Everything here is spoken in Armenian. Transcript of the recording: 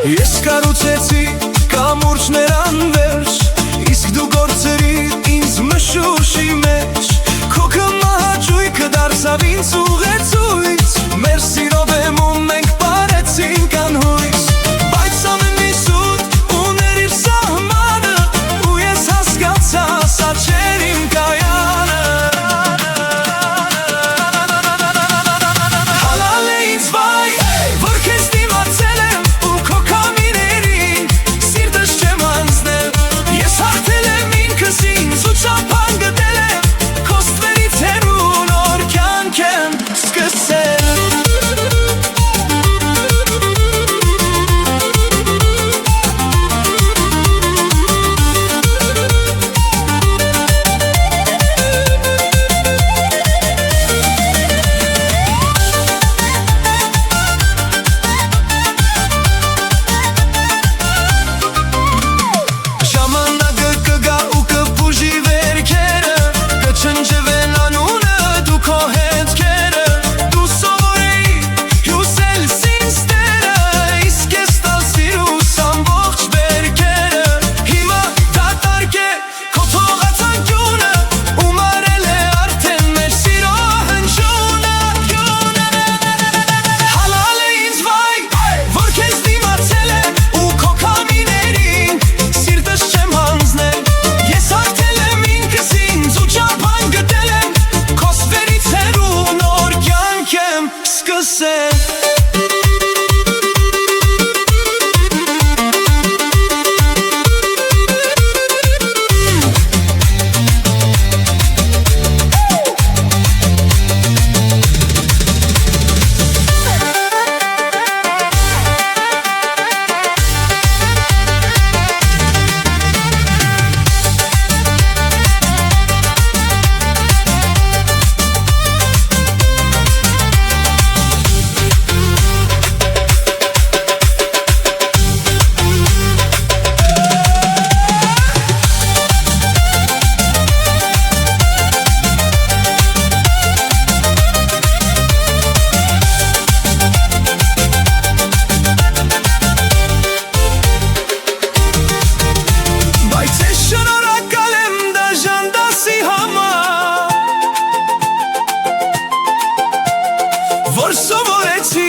Ես կառուցեցի կամուրջներ անվերջ, իսկ դու գործերիդ ինձ մշուշի մեջ։ Քո կմահաճույքը դարձավ ինձ ուղեցույց, մեր սիրո բեմում մենք պարեցինք անհույս։ Բայց ամեն մի սուտ ուներ իր սահմանը, ու ես հասկացա սա չէր իմ կայանը։ Հալալ է ինձ վայ, որ քեզ դիմացել եմ ու քո կամիներին սիրտս չեմ հանձնել։ Ես հաղթել եմ ինքս ինձ ու ճապան գտել եմ, քո ստվերից հեռու նոր կյանք եմ սկսել։ Ժամանակը կգա ու կբուժի վերքերը, կչնջվեն անունը դու քո հետքերը։ Դու սովորեի հյուսել սինստերը, իսկ ես տալ սիրուս ամբողջ վերքերը։ Հիմա դատարկ է քո թողածանկյունը, ու մարել է արդեն մեր սիրո հնչյունը։ Հալալ է ինձ վայ, որ քեզ դիմացել եմ ու քո կամիներին սիրտս չեմ հանձնել։ Ես հաղթել եմ ինքս ինձ ու ճապան գտել եմ, քո ստվերից հեռու նոր կյանք եմ սկսել։ Բայց ես շնորհակալ եմ դաժան դասի համար, որ սովորեցի